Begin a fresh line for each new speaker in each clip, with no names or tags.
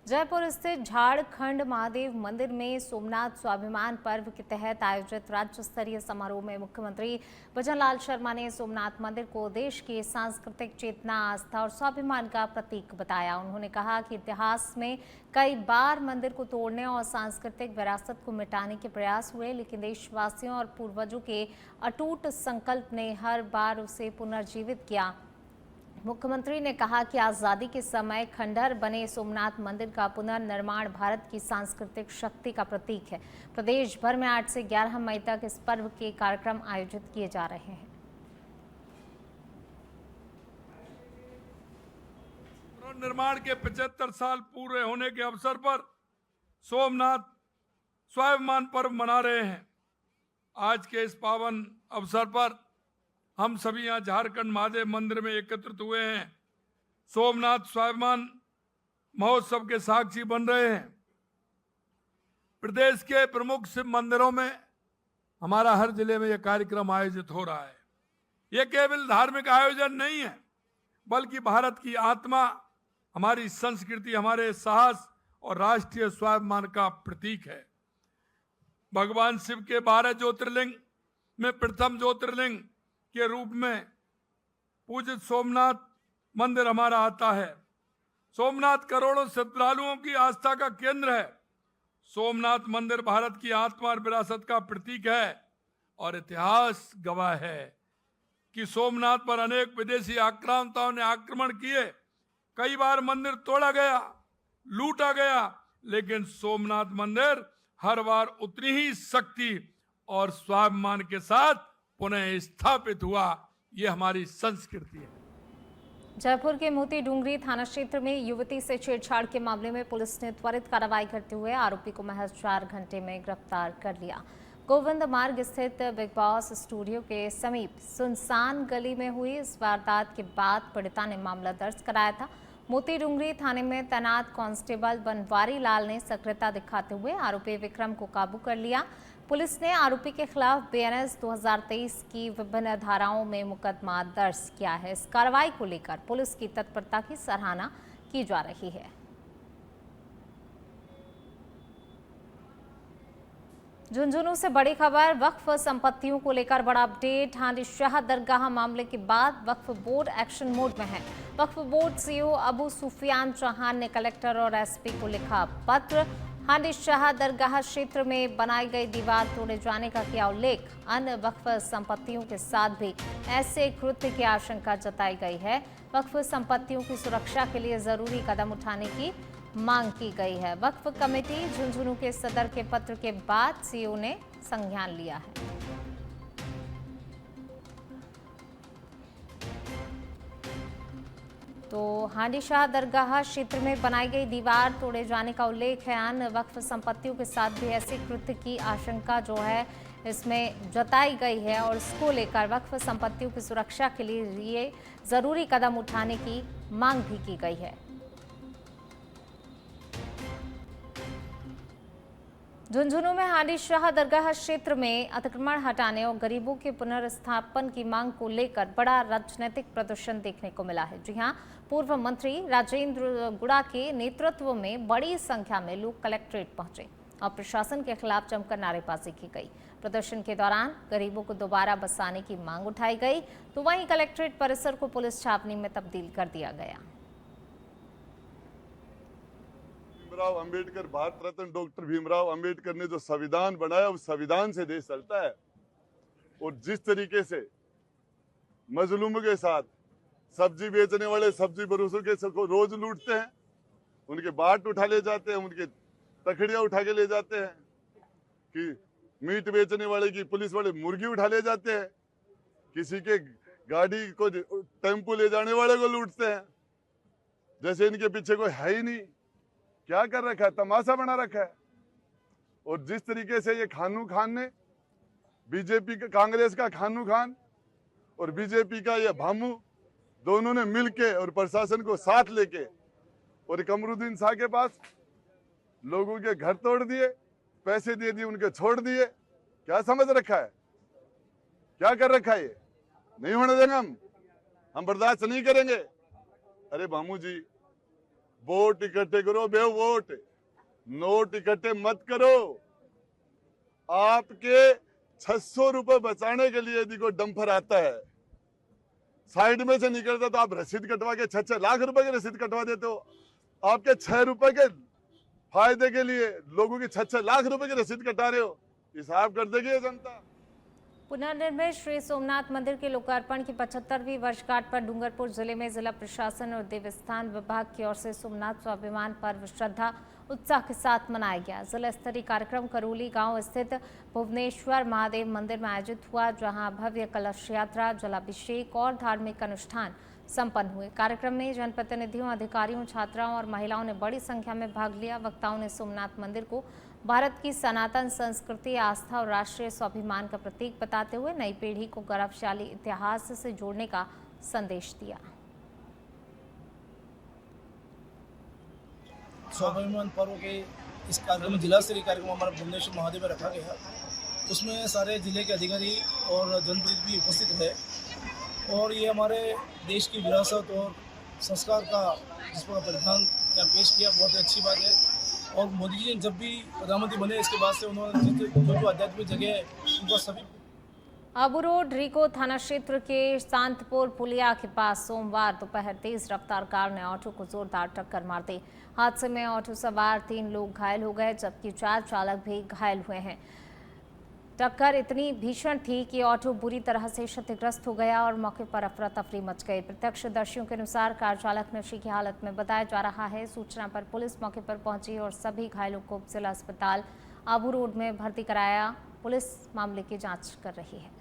जयपुर स्थित झारखंड महादेव मंदिर में सोमनाथ स्वाभिमान पर्व के तहत आयोजित राज्य स्तरीय समारोह में मुख्यमंत्री भजनलाल शर्मा ने सोमनाथ मंदिर को देश की सांस्कृतिक चेतना, आस्था और स्वाभिमान का प्रतीक बताया। उन्होंने कहा कि इतिहास में कई बार मंदिर को तोड़ने और सांस्कृतिक विरासत को मिटाने के प्रयास हुए, लेकिन देशवासियों और पूर्वजों के अटूट संकल्प ने हर बार उसे पुनर्जीवित किया। मुख्यमंत्री ने कहा कि आजादी के समय खंडहर बने सोमनाथ मंदिर का पुनर्निर्माण भारत की सांस्कृतिक शक्ति का प्रतीक है। प्रदेश भर में 8 से 11 मई तक इस पर्व के कार्यक्रम आयोजित किए जा रहे हैं।
निर्माण के 75 साल पूरे होने के अवसर पर सोमनाथ स्वाभिमान पर्व मना रहे हैं। आज के इस पावन अवसर पर हम सभी यहाँ झारखंड महादेव मंदिर में एकत्रित हुए हैं। सोमनाथ स्वाभिमान महोत्सव के साक्षी बन रहे हैं। प्रदेश के प्रमुख शिव मंदिरों में हमारा हर जिले में यह कार्यक्रम आयोजित हो रहा है। यह केवल धार्मिक आयोजन नहीं है, बल्कि भारत की आत्मा, हमारी संस्कृति, हमारे साहस और राष्ट्रीय स्वाभिमान का प्रतीक है। भगवान शिव के 12 ज्योतिर्लिंग में प्रथम ज्योतिर्लिंग के रूप में पूजित सोमनाथ मंदिर हमारा आता है। सोमनाथ करोड़ों श्रद्धालुओं की आस्था का केंद्र है। सोमनाथ मंदिर भारत की आत्मा और विरासत का प्रतीक है और इतिहास गवाह है कि सोमनाथ पर अनेक विदेशी आक्रांताओं ने आक्रमण किए। कई बार मंदिर तोड़ा गया, लूटा गया, लेकिन सोमनाथ मंदिर हर बार उतनी ही शक्ति और स्वाभिमान के साथ पुनः स्थापित हुआ। यह हमारी संस्कृति है।
जयपुर के मोती डूंगरी थाना क्षेत्र में युवती से छेड़छाड़ के मामले में पुलिस ने त्वरित कार्रवाई करते हुए आरोपी को महज 4 घंटे में गिरफ्तार कर लिया। गोविंद मार्ग स्थित बिग बॉस स्टूडियो के समीप सुनसान गली में हुई इस वारदात के बाद पीड़िता ने मामला दर्ज कराया था। मोती डूंगरी थाने में तैनात कांस्टेबल बनवारी लाल ने सक्रियता दिखाते हुए आरोपी विक्रम को काबू कर लिया। पुलिस ने आरोपी के खिलाफ बीएनएस 2023 की विभिन्न धाराओं में मुकदमा दर्ज किया है। इस कार्रवाई को लेकर पुलिस की तत्परता की सराहना की जा रही है। झुंझुनू से बड़ी खबर, वक्फ संपत्तियों को लेकर बड़ा अपडेट। हांडी शाह दरगाह मामले के बाद वक्फ बोर्ड एक्शन मोड में है। वक्फ बोर्ड सीईओ अबू सुफियान चौहान ने कलेक्टर और एसपी को लिखा पत्र। हांडी शाह दरगाह क्षेत्र में बनाई गई दीवार तोड़े जाने का किया उल्लेख। अन्य वक्फ संपत्तियों के साथ भी ऐसे कृत्य की आशंका जताई गई है। वक्फ संपत्तियों की सुरक्षा के लिए जरूरी कदम उठाने की मांग की गई है। वक्फ कमेटी झुंझुनू के सदर के पत्र के बाद सीईओ ने संज्ञान लिया है। तो हांडी शाह दरगाह क्षेत्र में बनाई गई दीवार तोड़े जाने का उल्लेख है। अन्य वक्फ संपत्तियों के साथ भी ऐसे कृत्य की आशंका जो है इसमें जताई गई है और इसको लेकर वक्फ संपत्तियों की सुरक्षा के लिए जरूरी कदम उठाने की मांग भी की गई है। झुंझुनू में हांडी शाह दरगाह क्षेत्र में अतिक्रमण हटाने और गरीबों के पुनर्स्थापन की मांग को लेकर बड़ा राजनीतिक प्रदर्शन देखने को मिला है। जी हां, पूर्व मंत्री राजेंद्र गुड़ा के नेतृत्व में बड़ी संख्या में लोग कलेक्ट्रेट पहुंचे और प्रशासन के खिलाफ जमकर नारेबाजी की गई। प्रदर्शन के दौरान गरीबों को दोबारा बसाने की मांग उठाई गई, तो वहीं कलेक्ट्रेट परिसर को पुलिस छावनी में तब्दील कर दिया गया।
भीमराव अंबेडकर, भारत रत्न डॉक्टर भीमराव अंबेडकर ने जो संविधान बनाया, उस संविधान से देश चलता है। और जिस तरीके से मजलूमों के साथ सब्जी बेचने वाले सब्जी बरोसों के सबको रोज लूटते हैं, उनके बाट उठा ले जाते हैं, उनके तखड़ियां उठा के ले जाते हैं, कि मीट बेचने वाले की पुलिस वाले मुर्गी उठा ले जाते हैं, किसी के गाड़ी को टेम्पो ले जाने वाले को लूटते हैं, जैसे इनके पीछे कोई है ही नहीं। क्या कर रखा है, तमाशा बना रखा है। और जिस तरीके से ये खानू खान ने बीजेपी का, कांग्रेस का खानू खान और बीजेपी का ये भामू, दोनों ने मिलके और प्रशासन को साथ लेके और कमरुद्दीन शाह के पास लोगों के घर तोड़ दिए, पैसे दे दिए, उनके छोड़ दिए। क्या समझ रखा है, क्या कर रखा है? ये नहीं होने देंगे हम बर्दाश्त नहीं करेंगे। अरे भामू जी, वोट इकट्ठे करो, बे वोट, नोट इकट्ठे मत करो। आपके 600 रुपए बचाने के लिए यदि कोई डंपर आता है, साइड में से निकलता, तो आप रसीद कटवा के 6 लाख रुपए की रसीद कटवा देते हो। आपके 6 रुपए के फायदे के लिए लोगों की 6 लाख रुपए की रसीद कटा रहे हो। हिसाब कर देगी ये जनता।
पुनर्निर्मित श्री सोमनाथ मंदिर के लोकार्पण की 75वीं वर्षगांठ पर डूंगरपुर जिले में जिला प्रशासन और देवस्थान विभाग की ओर से सोमनाथ स्वाभिमान पर्व श्रद्धा उत्साह के साथ मनाया गया। जिला स्तरीय कार्यक्रम करौली गांव स्थित भुवनेश्वर महादेव मंदिर में आयोजित हुआ, जहां भव्य कलश यात्रा, जलाभिषेक और धार्मिक अनुष्ठान संपन्न हुए। कार्यक्रम में जनप्रतिनिधियों, अधिकारियों, छात्राओं और महिलाओं ने बड़ी संख्या में भाग लिया। वक्ताओं ने सोमनाथ मंदिर को भारत की सनातन संस्कृति, आस्था और राष्ट्रीय स्वाभिमान का प्रतीक बताते हुए नई पीढ़ी को गौरवशाली इतिहास से जोड़ने का संदेश दिया।
स्वाभिमान पर्व के इस कार्यक्रम में जिला स्तरीय कार्यक्रम हमारा भुवनेश्वर महादेव में रखा गया। उसमें सारे जिले के अधिकारी और जनप्रतिनिधि भी उपस्थित रहे और ये हमारे देश की विरासत और संस्कार का जिस पर परिधान यहाँ पेश किया, बहुत ही अच्छी बात है। और मोदी जी जब भी प्रधानमंत्री बने, इसके बाद से उन्होंने जो आध्यात्मिक जगह है उनको सभी
आबू रोड रीको थाना क्षेत्र के शांतपुर पुलिया के पास सोमवार दोपहर तेज रफ्तार कार ने ऑटो को जोरदार टक्कर मार दी। हादसे में ऑटो सवार 3 लोग घायल हो गए, जबकि 4 चालक भी घायल हुए हैं। टक्कर इतनी भीषण थी कि ऑटो बुरी तरह से क्षतिग्रस्त हो गया और मौके पर अफरा तफरी मच गई। प्रत्यक्षदर्शियों के अनुसार कार चालक नशे की हालत में बताया जा रहा है। सूचना पर पुलिस मौके पर पहुंची और सभी घायलों को जिला अस्पताल आबू रोड में भर्ती कराया। पुलिस मामले की जांच कर रही है।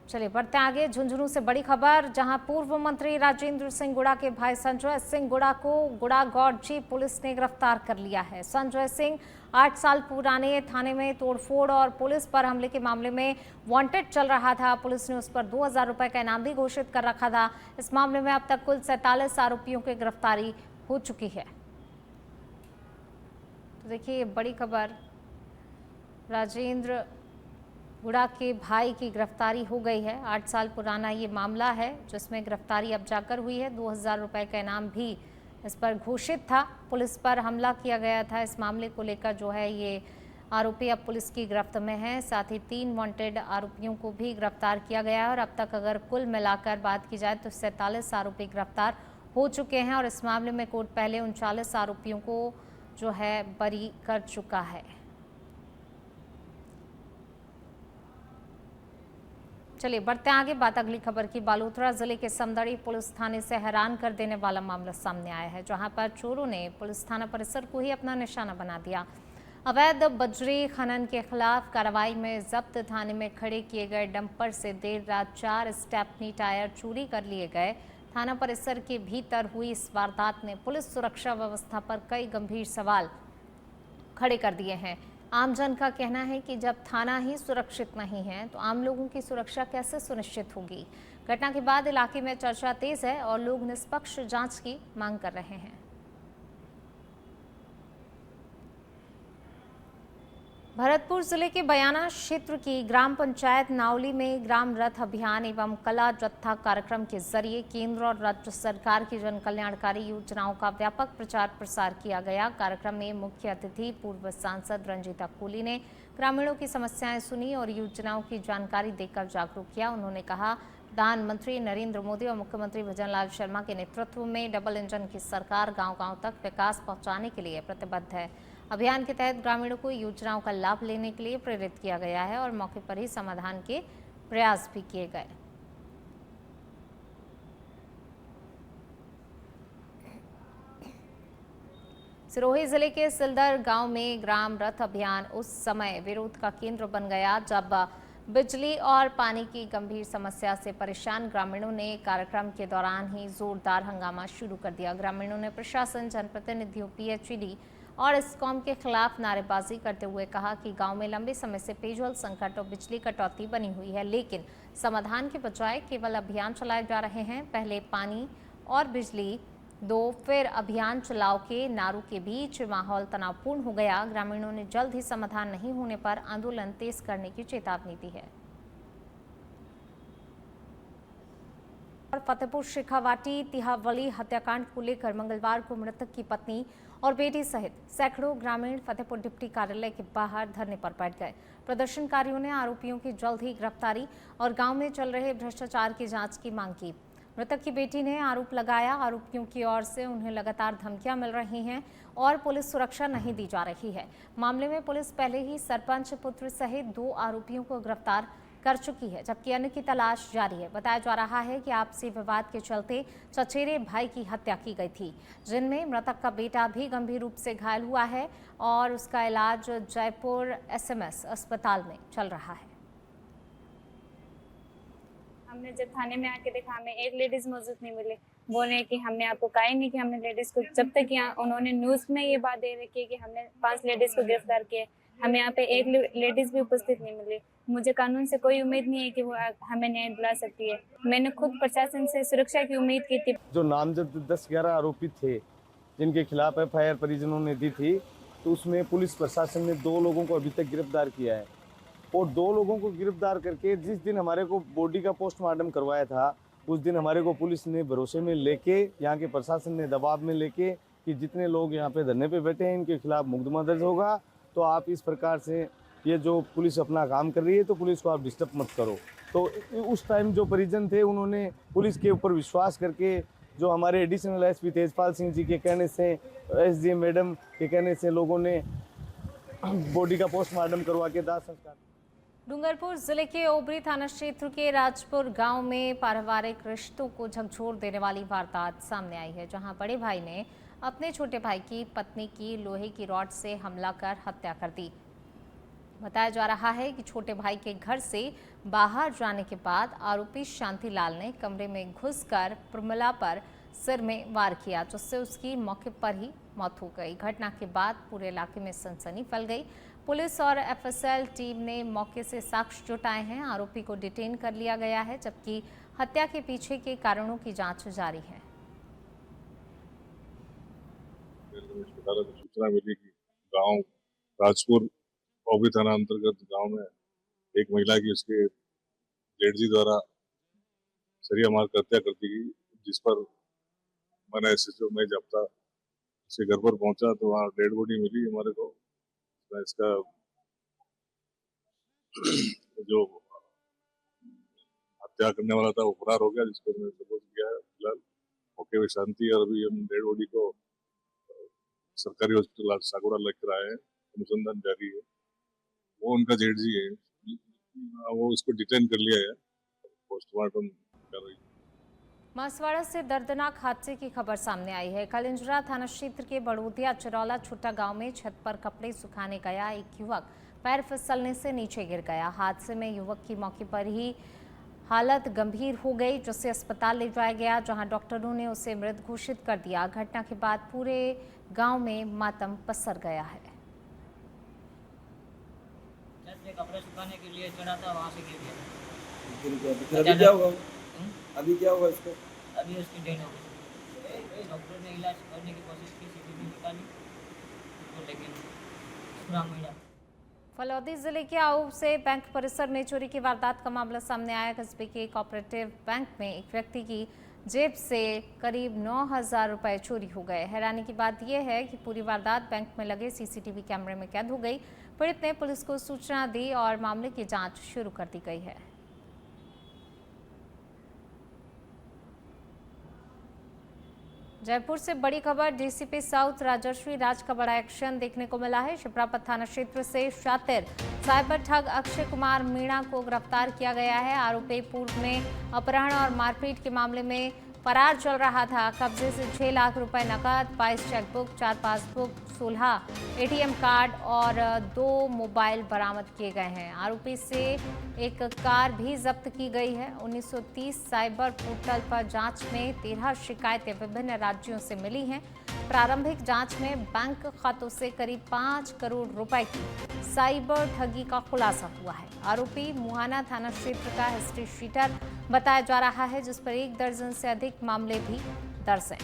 चलिए बढ़ते आगे। झुंझुनू से बड़ी खबर, जहां पूर्व मंत्री राजेंद्र सिंह गुड़ा के भाई संजय सिंह गुड़ा को गुड़ा गौडजी पुलिस ने गिरफ्तार कर लिया है। संजय सिंह 8 साल पुराने थाने में तोड़फोड़ और पुलिस पर हमले के मामले में वांटेड चल रहा था। पुलिस ने उस पर 2000 रुपए का इनाम भी घोषित कर रखा था। इस मामले में अब तक कुल 47 आरोपियों की गिरफ्तारी हो चुकी है। तो देखिए ये बड़ी खबर, राजेंद्र गुड़ा के भाई की गिरफ्तारी हो गई है। 8 साल पुराना ये मामला है जिसमें गिरफ्तारी अब जाकर हुई है। 2000 रुपए का इनाम भी इस पर घोषित था। पुलिस पर हमला किया गया था। इस मामले को लेकर जो है ये आरोपी अब पुलिस की गिरफ्त में है। साथ ही 3 वांटेड आरोपियों को भी गिरफ्तार किया गया है और अब तक अगर कुल मिलाकर बात की जाए तो 47 आरोपी गिरफ्तार हो चुके हैं और इस मामले में कोर्ट पहले 39 आरोपियों को जो है बरी कर चुका है। चलिए बढ़ते आगे। बात अगली खबर की। बालोतरा जिले के समदड़ी पुलिस थाने से हैरान कर देने वाला मामला सामने आया है, जहां पर चोरों ने पुलिस थाना परिसर को ही अपना निशाना बना दिया। अवैध बजरी खनन के खिलाफ कार्रवाई में जब्त थाने में खड़े किए गए डंपर से देर रात 4 स्टेपनी टायर चोरी कर लिए गए। थाना परिसर के भीतर हुई इस वारदात ने पुलिस सुरक्षा व्यवस्था पर कई गंभीर सवाल खड़े कर दिए हैं। आमजन का कहना है कि जब थाना ही सुरक्षित नहीं है तो आम लोगों की सुरक्षा कैसे सुनिश्चित होगी। घटना के बाद इलाके में चर्चा तेज है और लोग निष्पक्ष जांच की मांग कर रहे हैं। भरतपुर जिले के बयाना क्षेत्र की ग्राम पंचायत नावली में ग्राम रथ अभियान एवं कला जत्था कार्यक्रम के जरिए केंद्र और राज्य सरकार की जन कल्याणकारी योजनाओं का व्यापक प्रचार प्रसार किया गया। कार्यक्रम में मुख्य अतिथि पूर्व सांसद रंजीता कोली ने ग्रामीणों की समस्याएं सुनी और योजनाओं की जानकारी देकर जागरूक किया। उन्होंने कहा, प्रधानमंत्री नरेंद्र मोदी और मुख्यमंत्री भजनलाल शर्मा के नेतृत्व में डबल इंजन की सरकार गांव-गांव तक विकास पहुंचाने के लिए प्रतिबद्ध है। अभियान के तहत ग्रामीणों को योजनाओं का लाभ लेने के लिए प्रेरित किया गया है और मौके पर ही समाधान के प्रयास भी किए गए। सिरोही जिले के सिलदर गांव में ग्राम रथ अभियान उस समय विरोध का केंद्र बन गया जब बिजली और पानी की गंभीर समस्या से परेशान ग्रामीणों ने कार्यक्रम के दौरान ही जोरदार हंगामा शुरू कर दिया। ग्रामीणों ने प्रशासन, जनप्रतिनिधियों, पीएचईडी और इस्कॉम के खिलाफ नारेबाजी करते हुए कहा कि गांव में लंबे समय से पेयजल संकट और बिजली कटौती बनी हुई है, लेकिन समाधान के बजाय केवल अभियान चलाए जा रहे हैं। पहले पानी और बिजली दो, फिर अभियान चलाओ के नारों के बीच माहौल तनावपूर्ण हो गया। ग्रामीणों ने जल्द ही समाधान नहीं होने पर आंदोलन तेज करने की चेतावनी दी है। और फतेहपुर शेखावाटी तिहावली हत्याकांड को लेकर मंगलवार को मृतक की पत्नी और बेटी सहित सैकड़ों ग्रामीण फतेहपुर डिप्टी कार्यालय के बाहर धरने पर बैठ गए। प्रदर्शनकारियों ने आरोपियों की जल्द ही गिरफ्तारी और गांव में चल रहे भ्रष्टाचार की जांच की मांग की। मृतक की बेटी ने आरोप लगाया, आरोपियों की ओर से उन्हें लगातार धमकियां मिल रही हैं और पुलिस सुरक्षा नहीं दी जा रही है। मामले में पुलिस पहले ही सरपंच पुत्र सहित 2 आरोपियों को गिरफ्तार कर चुकी है, जबकि अन्य की तलाश जारी है। बताया जा रहा है कि आपसी विवाद के चलते चचेरे भाई की हत्या की गई थी, जिनमें मृतक का बेटा भी गंभीर रूप से घायल हुआ है और उसका इलाज जयपुर एसएमएस अस्पताल में चल रहा है।
हमने जब थाने में आके देखा, हमें एक लेडीज मौजूद नहीं मिली। बोल रहे कि हमने आपको कहा ही नहीं कि हमने लेडीज को, जब तक यहाँ उन्होंने न्यूज में ये बात दे रखी है कि हमने 5 लेडीज को गिरफ्तार किया, हमें यहाँ पे एक लेडीज भी उपस्थित नहीं मिली। मुझे कानून से कोई उम्मीद नहीं है कि वो हमें न्याय दिला सकती है। मैंने खुद प्रशासन से सुरक्षा की उम्मीद की थी।
जो नामजद 10-11 आरोपी थे जिनके खिलाफ एफआईआर परिजनों ने दी थी, तो उसमें पुलिस प्रशासन ने 2 लोगों को अभी तक गिरफ्तार किया है और 2 लोगों को गिरफ्तार करके जिस दिन हमारे को बॉडी का पोस्टमार्टम करवाया था, उस दिन हमारे को पुलिस ने भरोसे में लेके, यहाँ के प्रशासन ने दबाव में लेके कि जितने लोग यहाँ पे धरने पे बैठे हैं इनके खिलाफ मुकदमा दर्ज होगा। तो आप इस प्रकार से ये जो पुलिस अपना काम कर रही है तो पुलिस को आप डिस्टर्ब मत करो। तो उस टाइम जो परिजन थे उन्होंने पुलिस के ऊपर विश्वास करके, जो हमारे एडिशनल एसपी तेजपाल सिंह जी के कहने से, एसडीएम मैडम के कहने से, लोगों ने बॉडी का पोस्टमार्टम करवा के दाह संस्कार।
डूंगरपुर जिले के ओबरी थाना क्षेत्र के राजपुर गांव में पारिवारिक रिश्तों को झकझोर देने वाली वारदात सामने आई है, जहां बड़े भाई ने अपने छोटे भाई की पत्नी की लोहे की रॉड से हमला कर हत्या कर दी। बताया जा रहा है कि छोटे भाई के घर से बाहर जाने के बाद आरोपी शांतिलाल ने कमरे में घुसकर प्रमिला पर सिर में वार किया, जिससे उसकी मौके पर ही मौत हो गई। घटना के बाद पूरे इलाके में सनसनी फैल गई। पुलिस और एफएसएल टीम ने मौके से साक्ष्य जुटाए हैं। आरोपी को डिटेन कर लिया गया है, जबकि हत्या के पीछे के कारणों की जांच जारी है।
सूचना मिली कि गांव राजपुर ओबरी थाना अंतर्गत गांव में एक महिला की उसके जेठ द्वारा सरिया मार कर हत्या कर दी गई, जिस पर मैंने एसएचओ में जब्ता उसके घर पर पहुंचा तो वहाँ डेड बॉडी मिली हमारे को। इसका जो हत्या करने वाला था वो फरार हो गया, जिसको हमने सपोर्ट किया है। फिलहाल मौके में शांति और अभी हम डेड बॉडी को सरकारी हॉस्पिटल सागोड़ा लेकर आए हैं, अनुसंधान जारी है। वो उनका जेठ जी है, वो इसको डिटेन कर लिया है, पोस्टमार्टम कर रही है।
बांसवाड़ा से दर्दनाक हादसे की खबर सामने आई है। कलिंजरा थाना क्षेत्र के बड़ोदिया चिरौला छुट्टा गांव में छत पर कपड़े सुखाने गया एक युवक पैर फिसलने से नीचे गिर गया। हादसे में युवक की मौके पर ही हालत गंभीर हो गई, जिसे अस्पताल ले जाया गया, जहां डॉक्टरों ने उसे मृत घोषित कर दिया। घटना के बाद पूरे गांव में मातम पसर गया है।
कपड़े सुखाने के लिए चढ़ा था, वहाँ से गिर गया।
अभी क्या होगा? अभी क्या होगा इसको?
अभी उसकी डेथ हो गई। डॉक्टर ने इलाज करने की कोशिश की, सीसीटीवी निकाली तो लेकिन पूरा महिला।
फलौदी जिले के आऊ से बैंक परिसर में चोरी की वारदात का मामला सामने आया। कस्बे के कोऑपरेटिव बैंक में एक व्यक्ति की जेब से करीब 9,000 रुपए चोरी हो गए। हैरानी की बात यह है कि पूरी वारदात बैंक में लगे सीसीटीवी कैमरे में कैद हो गई। पीड़ित ने पुलिस को सूचना दी और मामले की जांच शुरू कर दी गई है। जयपुर से बड़ी खबर, डीसीपी साउथ राजश्री राज का बड़ा एक्शन देखने को मिला है। शिप्रापत थाना क्षेत्र से शातिर साइबर ठग अक्षय कुमार मीणा को गिरफ्तार किया गया है। आरोपी पूर्व में अपहरण और मारपीट के मामले में फरार चल रहा था। कब्जे से 6 लाख रुपए नकद, 22 चेकबुक, 4 पासबुक, 16 एटीएम कार्ड और 2 मोबाइल बरामद किए गए हैं। आरोपी से एक कार भी जब्त की गई है। 1930 साइबर पोर्टल पर जांच में 13 शिकायतें विभिन्न राज्यों से मिली हैं। प्रारंभिक जांच में बैंक खातों से करीब 5 करोड़ रुपए की साइबर ठगी का खुलासा हुआ है। आरोपी मुहाना थाना क्षेत्र का हिस्ट्री शीटर बताया जा रहा है, जिस पर 1 दर्जन से अधिक मामले भी दर्ज हैं।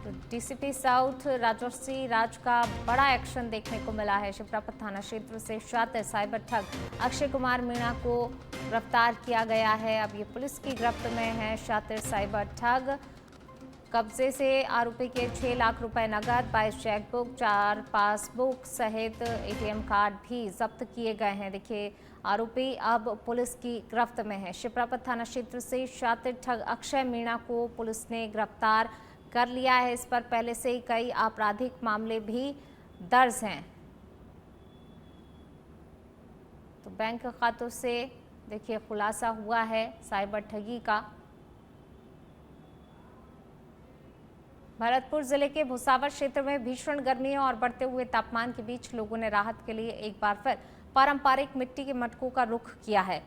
तो डीसीपी साउथ राजर्षि राज का बड़ा एक्शन देखने को मिला है। शिप्रापत थाना क्षेत्र से शातिर साइबर ठग अक्षय कुमार मीणा को गिरफ्तार किया गया है। अब ये पुलिस की गिरफ्त में है। शातिर साइबर ठग कब्जे से आरोपी के 6 लाख रुपए नगद, 22 चेकबुक, 4 पासबुक सहित एटीएम कार्ड भी जब्त किए गए हैं। देखिए, आरोपी अब पुलिस की गिरफ्त में है। शिप्रापत थाना क्षेत्र से शातिर ठग अक्षय मीणा को पुलिस ने गिरफ्तार कर लिया है। इस पर पहले से ही कई आपराधिक मामले भी दर्ज हैं। तो बैंक खातों से देखिए खुलासा हुआ है साइबर ठगी का। भरतपुर जिले के भुसावर क्षेत्र में भीषण गर्मी और बढ़ते हुए तापमान के बीच लोगों ने राहत के लिए एक बार फिर पारंपरिक मिट्टी के मटकों का रुख किया है।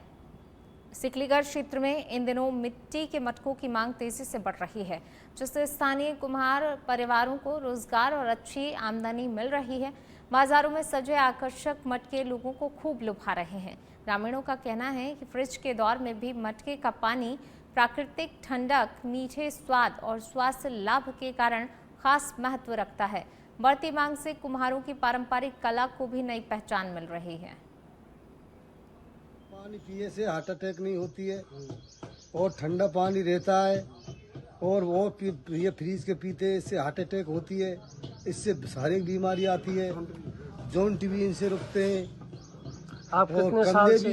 सिकलीगढ़ क्षेत्र में इन दिनों मिट्टी के मटकों की मांग तेजी से बढ़ रही है, जिससे स्थानीय कुम्हार परिवारों को रोजगार और अच्छी आमदनी मिल रही है। बाजारों में सजे आकर्षक मटके लोगों को खूब लुभा रहे हैं। ग्रामीणों का कहना है कि फ्रिज के दौर में भी मटके का पानी प्राकृतिक ठंडक, मीठे स्वाद और स्वास्थ्य लाभ के कारण खास महत्व रखता है। बढ़ती मांग से कुम्हारों की पारंपरिक कला को भी नई पहचान मिल रही है।
पानी पिए से हार्ट अटैक नहीं होती है और ठंडा पानी रहता है, और वो ये फ्रीज के पीते इससे हार्ट अटैक होती है, इससे शारीरिक बीमारी आती है, जॉइंट भी इनसे रुकते हैं।
आप कितने साल से